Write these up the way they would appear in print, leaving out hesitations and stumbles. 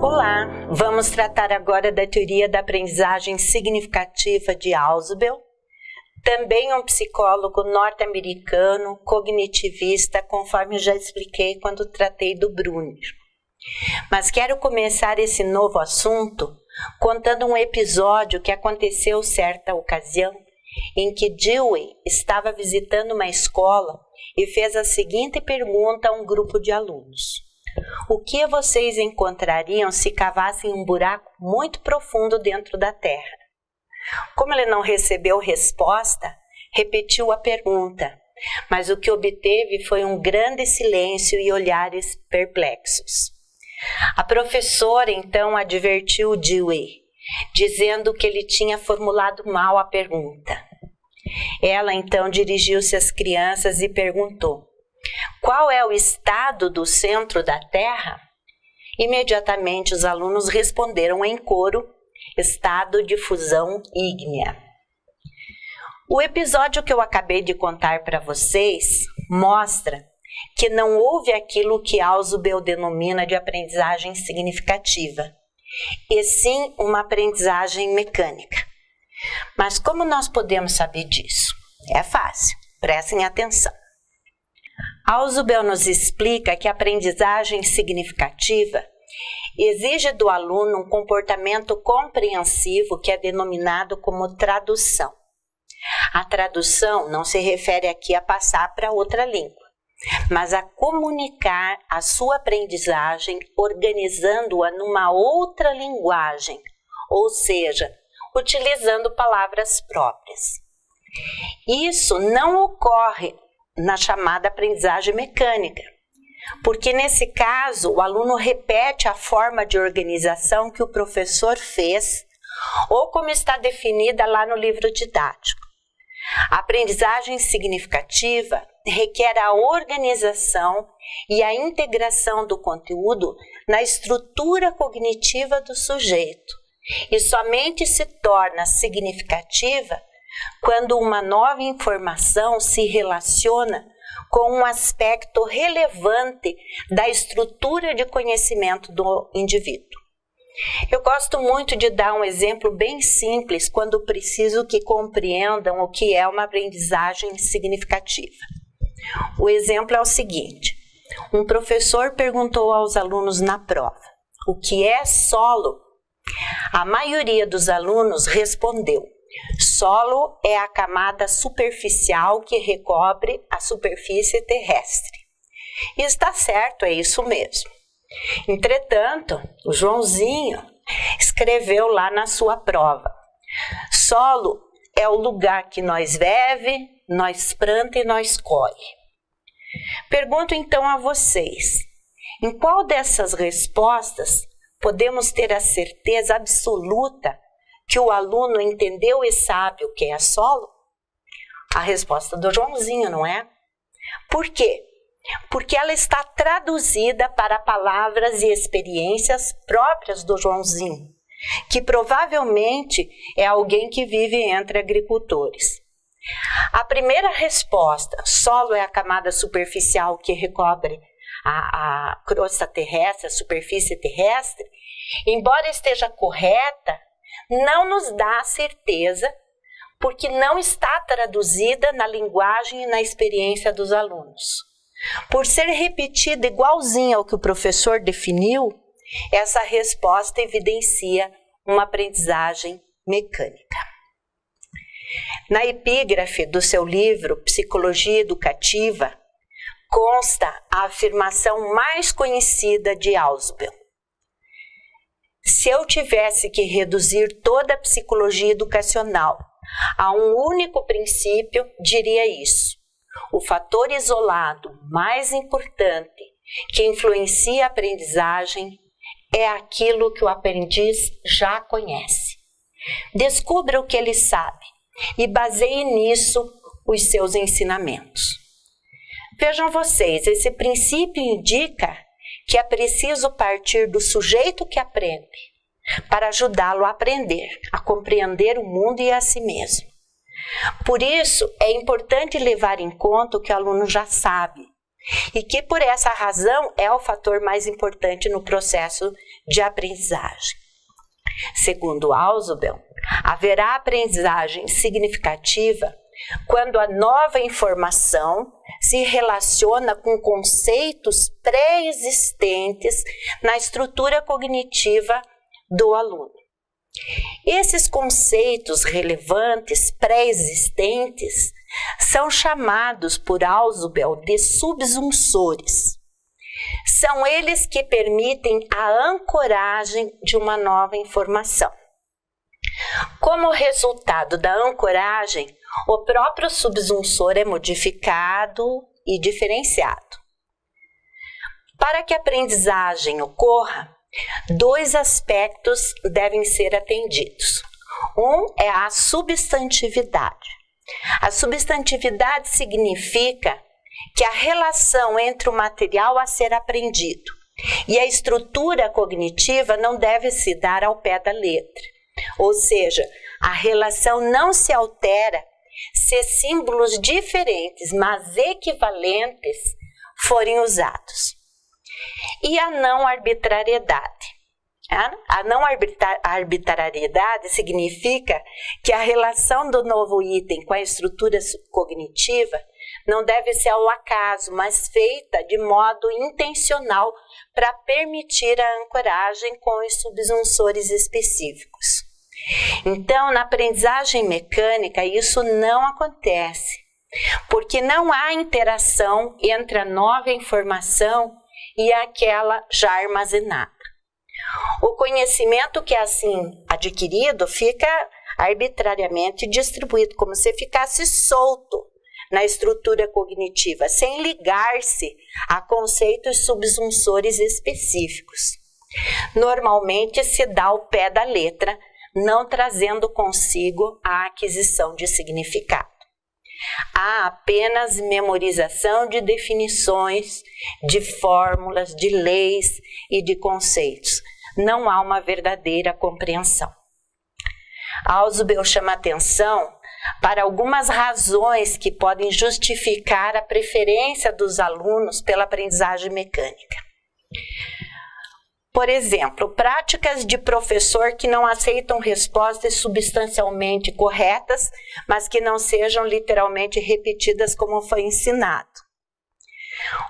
Olá, vamos tratar agora da teoria da aprendizagem significativa de Ausubel, também um psicólogo norte-americano, cognitivista, conforme já expliquei quando tratei do Brunner. Mas quero começar esse novo assunto contando um episódio que aconteceu certa ocasião em que Dewey estava visitando uma escola e fez a seguinte pergunta a um grupo de alunos: o que vocês encontrariam se cavassem um buraco muito profundo dentro da terra? Como ele não recebeu resposta, repetiu a pergunta, mas o que obteve foi um grande silêncio e olhares perplexos. A professora então advertiu Dewey, dizendo que ele tinha formulado mal a pergunta. Ela então dirigiu-se às crianças e perguntou: qual é o estado do centro da Terra? Imediatamente os alunos responderam em coro: estado de fusão ígnea. O episódio que eu acabei de contar para vocês mostra que não houve aquilo que Ausubel denomina de aprendizagem significativa, e sim uma aprendizagem mecânica. Mas como nós podemos saber disso? É fácil, prestem atenção. Ausubel nos explica que a aprendizagem significativa exige do aluno um comportamento compreensivo que é denominado como tradução. A tradução não se refere aqui a passar para outra língua, mas a comunicar a sua aprendizagem organizando-a numa outra linguagem, ou seja, utilizando palavras próprias. Isso não ocorre na chamada aprendizagem mecânica, porque nesse caso o aluno repete a forma de organização que o professor fez ou como está definida lá no livro didático. A aprendizagem significativa requer a organização e a integração do conteúdo na estrutura cognitiva do sujeito e somente se torna significativa quando uma nova informação se relaciona com um aspecto relevante da estrutura de conhecimento do indivíduo. Eu gosto muito de dar um exemplo bem simples quando preciso que compreendam o que é uma aprendizagem significativa. O exemplo é o seguinte: um professor perguntou aos alunos na prova: o que é solo? A maioria dos alunos respondeu: solo é a camada superficial que recobre a superfície terrestre. E está certo, é isso mesmo. Entretanto, o Joãozinho escreveu lá na sua prova: solo é o lugar que nós vive, nós planta e nós colhe. Pergunto então a vocês: em qual dessas respostas podemos ter a certeza absoluta que o aluno entendeu e sabe o que é solo? A resposta do Joãozinho, não é? Por quê? Porque ela está traduzida para palavras e experiências próprias do Joãozinho, que provavelmente é alguém que vive entre agricultores. A primeira resposta, solo é a camada superficial que recobre a crosta terrestre, a superfície terrestre, embora esteja correta, não nos dá certeza, porque não está traduzida na linguagem e na experiência dos alunos. Por ser repetida igualzinha ao que o professor definiu, essa resposta evidencia uma aprendizagem mecânica. Na epígrafe do seu livro Psicologia Educativa, consta a afirmação mais conhecida de Ausubel: se eu tivesse que reduzir toda a psicologia educacional a um único princípio, diria isso: o fator isolado mais importante que influencia a aprendizagem é aquilo que o aprendiz já conhece. Descubra o que ele sabe e baseie nisso os seus ensinamentos. Vejam vocês, esse princípio indica que é preciso partir do sujeito que aprende para ajudá-lo a aprender, a compreender o mundo e a si mesmo. Por isso, é importante levar em conta o que o aluno já sabe, e que por essa razão é o fator mais importante no processo de aprendizagem. Segundo Ausubel, haverá aprendizagem significativa quando a nova informação se relaciona com conceitos pré-existentes na estrutura cognitiva do aluno. Esses conceitos relevantes pré-existentes são chamados por Ausubel de subsunsores. São eles que permitem a ancoragem de uma nova informação. Como resultado da ancoragem, o próprio subsunsor é modificado e diferenciado. Para que a aprendizagem ocorra, 2 aspectos devem ser atendidos. Um é a substantividade. A substantividade significa que a relação entre o material a ser aprendido e a estrutura cognitiva não deve se dar ao pé da letra. Ou seja, a relação não se altera se símbolos diferentes, mas equivalentes, forem usados. E a não arbitrariedade. A não arbitrariedade significa que a relação do novo item com a estrutura cognitiva não deve ser ao acaso, mas feita de modo intencional para permitir a ancoragem com os subsunsores específicos. Então, na aprendizagem mecânica, isso não acontece, porque não há interação entre a nova informação e aquela já armazenada. O conhecimento que é assim adquirido fica arbitrariamente distribuído, como se ficasse solto na estrutura cognitiva, sem ligar-se a conceitos subsunsores específicos. Normalmente se dá ao pé da letra, não trazendo consigo a aquisição de significado. Há apenas memorização de definições, de fórmulas, de leis e de conceitos. Não há uma verdadeira compreensão. Ausubel chama atenção para algumas razões que podem justificar a preferência dos alunos pela aprendizagem mecânica. Por exemplo, práticas de professor que não aceitam respostas substancialmente corretas, mas que não sejam literalmente repetidas como foi ensinado.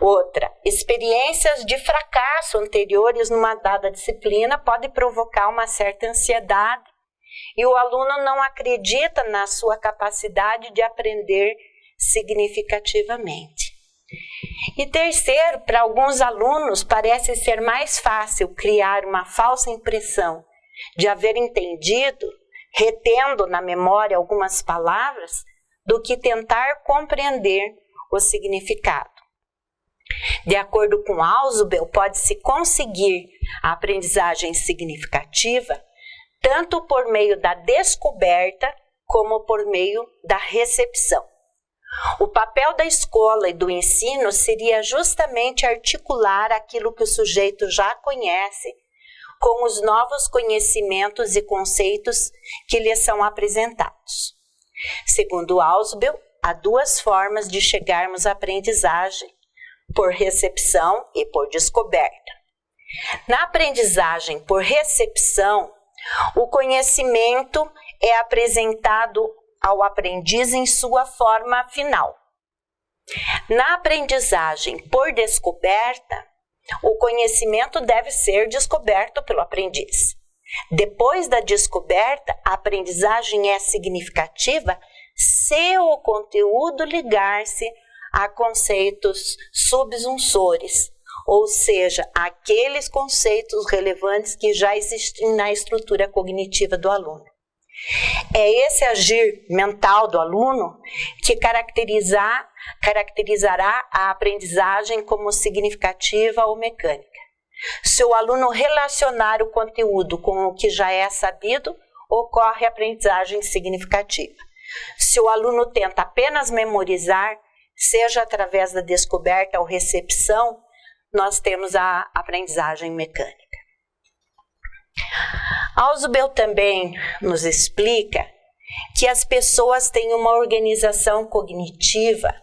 Outra, experiências de fracasso anteriores numa dada disciplina podem provocar uma certa ansiedade e o aluno não acredita na sua capacidade de aprender significativamente. E terceiro, para alguns alunos parece ser mais fácil criar uma falsa impressão de haver entendido, retendo na memória algumas palavras, do que tentar compreender o significado. De acordo com Ausubel, pode-se conseguir a aprendizagem significativa tanto por meio da descoberta como por meio da recepção. O papel da escola e do ensino seria justamente articular aquilo que o sujeito já conhece com os novos conhecimentos e conceitos que lhe são apresentados. Segundo Ausubel, há 2 formas de chegarmos à aprendizagem, por recepção e por descoberta. Na aprendizagem por recepção, o conhecimento é apresentado ao aprendiz em sua forma final. Na aprendizagem por descoberta, o conhecimento deve ser descoberto pelo aprendiz. Depois da descoberta, a aprendizagem é significativa se o conteúdo ligar-se a conceitos subsunsores, ou seja, aqueles conceitos relevantes que já existem na estrutura cognitiva do aluno. É esse agir mental do aluno que caracterizará a aprendizagem como significativa ou mecânica. Se o aluno relacionar o conteúdo com o que já é sabido, ocorre a aprendizagem significativa. Se o aluno tenta apenas memorizar, seja através da descoberta ou recepção, nós temos a aprendizagem mecânica. Ausubel também nos explica que as pessoas têm uma organização cognitiva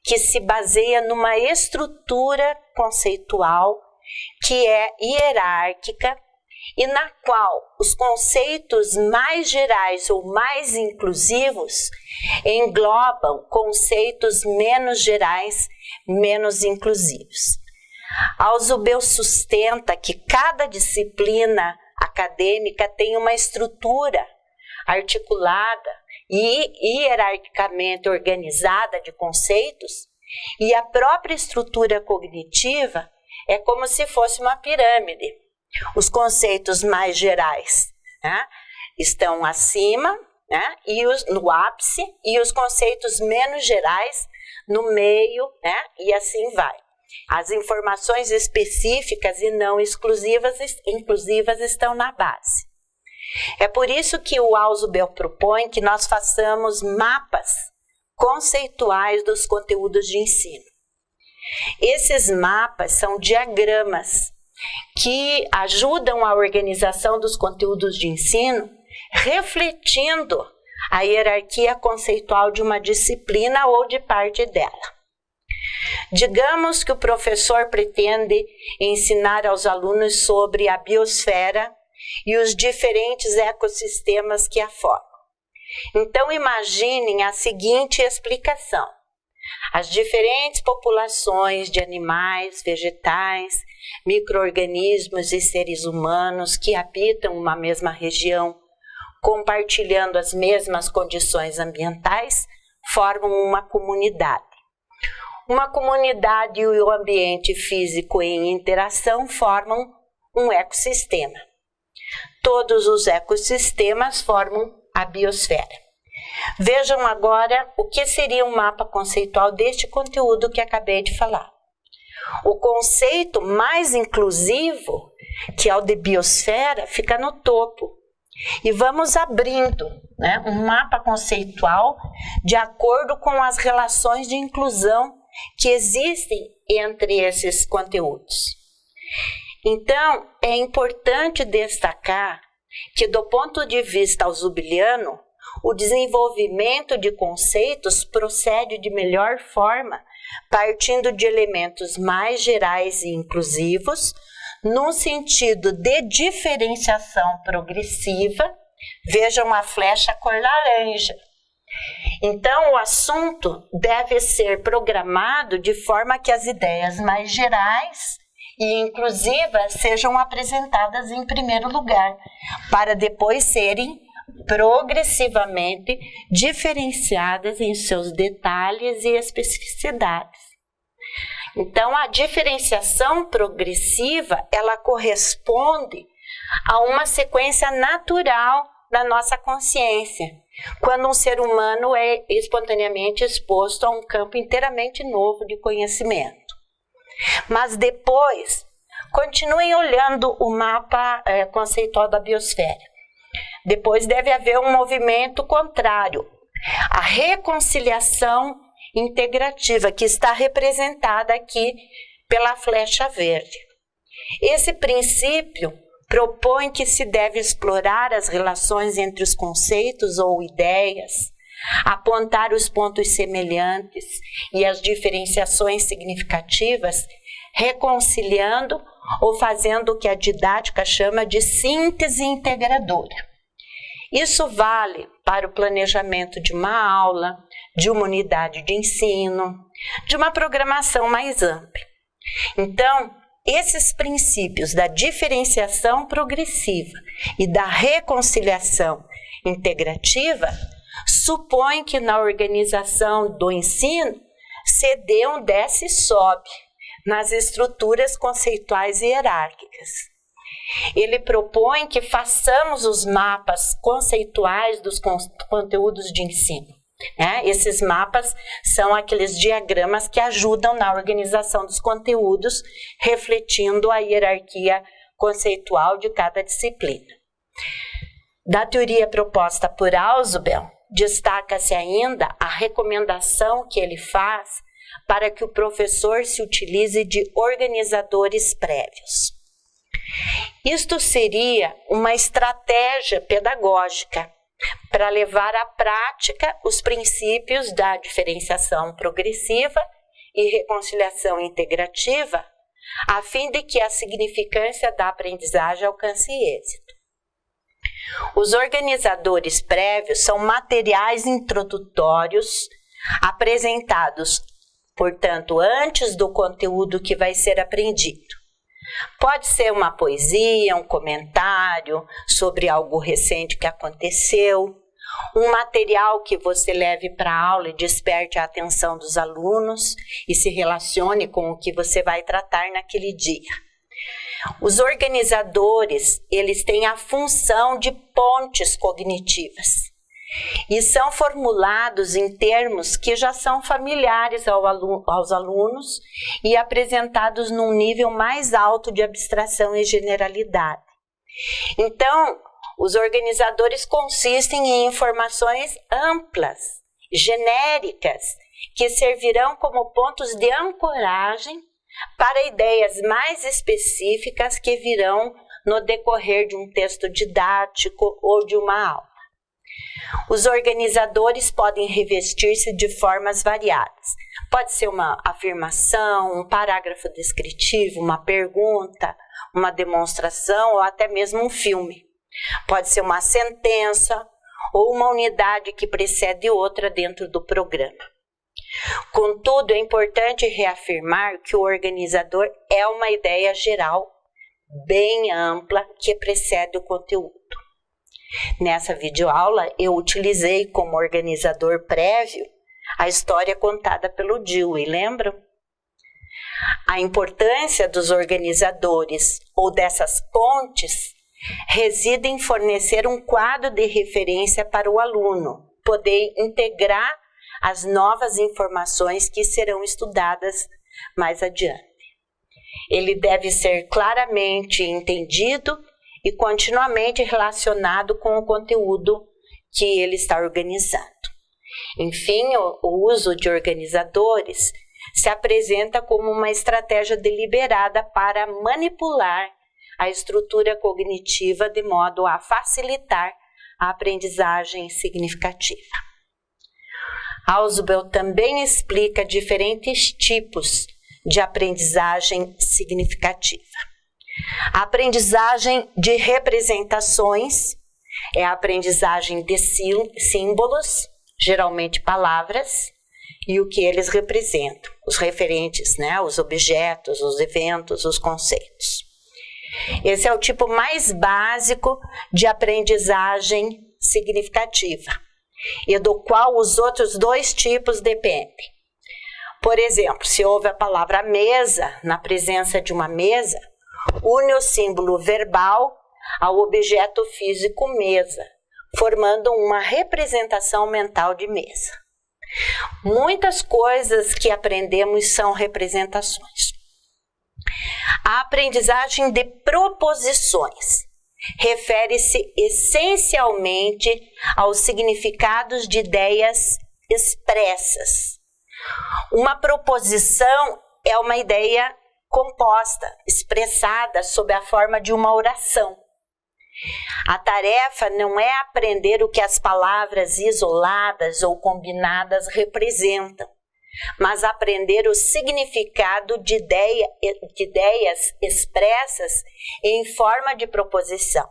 que se baseia numa estrutura conceitual que é hierárquica e na qual os conceitos mais gerais ou mais inclusivos englobam conceitos menos gerais, menos inclusivos. Ausubel sustenta que cada disciplina acadêmica tem uma estrutura articulada e hierarquicamente organizada de conceitos, e a própria estrutura cognitiva é como se fosse uma pirâmide. Os conceitos mais gerais, né, estão acima, né, no ápice, e os conceitos menos gerais no meio, né, e assim vai. As informações específicas e não inclusivas estão na base. É por isso que o Ausubel propõe que nós façamos mapas conceituais dos conteúdos de ensino. Esses mapas são diagramas que ajudam a organização dos conteúdos de ensino, refletindo a hierarquia conceitual de uma disciplina ou de parte dela. Digamos que o professor pretende ensinar aos alunos sobre a biosfera e os diferentes ecossistemas que a formam. Então, imaginem a seguinte explicação: as diferentes populações de animais, vegetais, micro-organismos e seres humanos que habitam uma mesma região, compartilhando as mesmas condições ambientais, formam uma comunidade. Uma comunidade e o ambiente físico em interação formam um ecossistema. Todos os ecossistemas formam a biosfera. Vejam agora o que seria um mapa conceitual deste conteúdo que acabei de falar. O conceito mais inclusivo, que é o de biosfera, fica no topo. E vamos abrindo, né, um mapa conceitual de acordo com as relações de inclusão que existem entre esses conteúdos. Então, é importante destacar que, do ponto de vista ausubeliano, o desenvolvimento de conceitos procede de melhor forma, partindo de elementos mais gerais e inclusivos, num sentido de diferenciação progressiva. Vejam a flecha cor laranja. Então, o assunto deve ser programado de forma que as ideias mais gerais e inclusivas sejam apresentadas em primeiro lugar, para depois serem progressivamente diferenciadas em seus detalhes e especificidades. Então, a diferenciação progressiva, ela corresponde a uma sequência natural da nossa consciência, quando um ser humano é espontaneamente exposto a um campo inteiramente novo de conhecimento. Mas depois, continuem olhando o mapa conceitual da biosfera. Depois deve haver um movimento contrário, a reconciliação integrativa, que está representada aqui pela flecha verde. Esse princípio propõe que se deve explorar as relações entre os conceitos ou ideias, apontar os pontos semelhantes e as diferenciações significativas, reconciliando ou fazendo o que a didática chama de síntese integradora. Isso vale para o planejamento de uma aula, de uma unidade de ensino, de uma programação mais ampla. Então, esses princípios da diferenciação progressiva e da reconciliação integrativa supõem que na organização do ensino se dê um desce e sobe nas estruturas conceituais e hierárquicas. Ele propõe que façamos os mapas conceituais dos conteúdos de ensino. Esses mapas são aqueles diagramas que ajudam na organização dos conteúdos, refletindo a hierarquia conceitual de cada disciplina. Da teoria proposta por Ausubel, destaca-se ainda a recomendação que ele faz para que o professor se utilize de organizadores prévios. Isto seria uma estratégia pedagógica para levar à prática os princípios da diferenciação progressiva e reconciliação integrativa, a fim de que a significância da aprendizagem alcance êxito. Os organizadores prévios são materiais introdutórios apresentados, portanto, antes do conteúdo que vai ser aprendido. Pode ser uma poesia, um comentário sobre algo recente que aconteceu, um material que você leve para a aula e desperte a atenção dos alunos e se relacione com o que você vai tratar naquele dia. Os organizadores, eles têm a função de pontes cognitivas e são formulados em termos que já são familiares aos alunos e apresentados num nível mais alto de abstração e generalidade. Então, os organizadores consistem em informações amplas, genéricas, que servirão como pontos de ancoragem para ideias mais específicas que virão no decorrer de um texto didático ou de uma aula. Os organizadores podem revestir-se de formas variadas. Pode ser uma afirmação, um parágrafo descritivo, uma pergunta, uma demonstração ou até mesmo um filme. Pode ser uma sentença ou uma unidade que precede outra dentro do programa. Contudo, é importante reafirmar que o organizador é uma ideia geral, bem ampla, que precede o conteúdo. Nessa videoaula, eu utilizei como organizador prévio a história contada pelo Dewey, lembram? A importância dos organizadores ou dessas pontes reside em fornecer um quadro de referência para o aluno poder integrar as novas informações que serão estudadas mais adiante. Ele deve ser claramente entendido e continuamente relacionado com o conteúdo que ele está organizando. Enfim, o uso de organizadores se apresenta como uma estratégia deliberada para manipular a estrutura cognitiva de modo a facilitar a aprendizagem significativa. Ausubel também explica diferentes tipos de aprendizagem significativa. A aprendizagem de representações é a aprendizagem de símbolos, geralmente palavras, e o que eles representam, os referentes, os objetos, os eventos, os conceitos. Esse é o tipo mais básico de aprendizagem significativa, e do qual os outros dois tipos dependem. Por exemplo, se houve a palavra mesa, na presença de uma mesa, une o símbolo verbal ao objeto físico mesa, formando uma representação mental de mesa. Muitas coisas que aprendemos são representações. A aprendizagem de proposições refere-se essencialmente aos significados de ideias expressas. Uma proposição é uma ideia composta, expressada sob a forma de uma oração. A tarefa não é aprender o que as palavras isoladas ou combinadas representam, mas aprender o significado de ideias expressas em forma de proposição.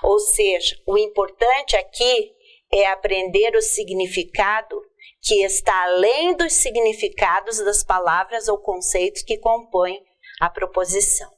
Ou seja, o importante aqui é aprender o significado que está além dos significados das palavras ou conceitos que compõem a proposição.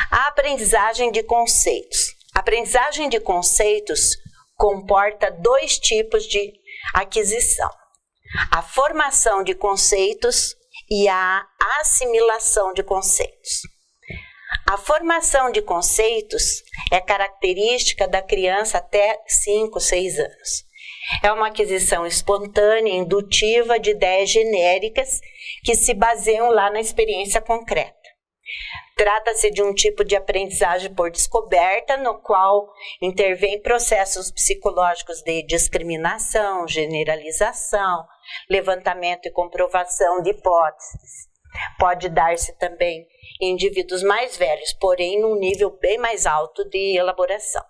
A aprendizagem de conceitos. A aprendizagem de conceitos comporta dois tipos de aquisição: a formação de conceitos e a assimilação de conceitos. A formação de conceitos é característica da criança até 5, 6 anos. É uma aquisição espontânea, indutiva de ideias genéricas que se baseiam lá na experiência concreta. Trata-se de um tipo de aprendizagem por descoberta, no qual intervêm processos psicológicos de discriminação, generalização, levantamento e comprovação de hipóteses. Pode dar-se também em indivíduos mais velhos, porém num nível bem mais alto de elaboração.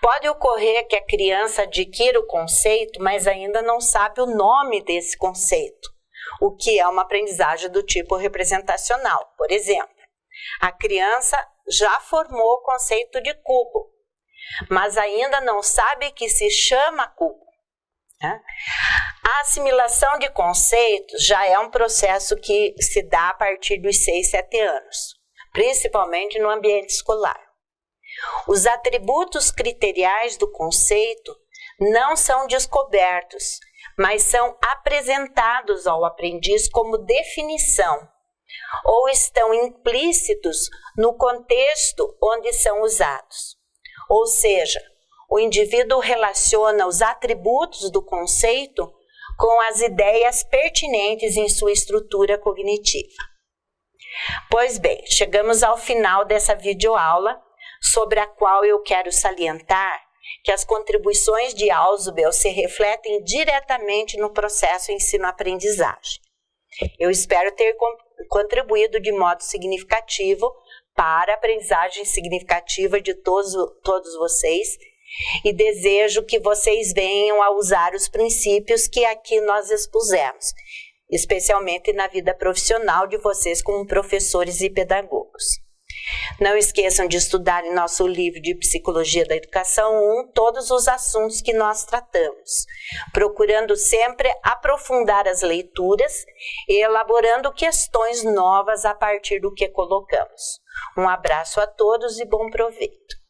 Pode ocorrer que a criança adquira o conceito, mas ainda não sabe o nome desse conceito, o que é uma aprendizagem do tipo representacional. Por exemplo, a criança já formou o conceito de cubo, mas ainda não sabe que se chama cubo. A assimilação de conceitos já é um processo que se dá a partir dos 6, 7 anos, principalmente no ambiente escolar. Os atributos criteriais do conceito não são descobertos, mas são apresentados ao aprendiz como definição, ou estão implícitos no contexto onde são usados. Ou seja, o indivíduo relaciona os atributos do conceito com as ideias pertinentes em sua estrutura cognitiva. Pois bem, chegamos ao final dessa videoaula, sobre a qual eu quero salientar que as contribuições de Ausubel se refletem diretamente no processo ensino-aprendizagem. Eu espero ter contribuído de modo significativo para a aprendizagem significativa de todos vocês e desejo que vocês venham a usar os princípios que aqui nós expusemos, especialmente na vida profissional de vocês como professores e pedagogos. Não esqueçam de estudar em nosso livro de Psicologia da Educação 1 todos os assuntos que nós tratamos, procurando sempre aprofundar as leituras e elaborando questões novas a partir do que colocamos. Um abraço a todos e bom proveito.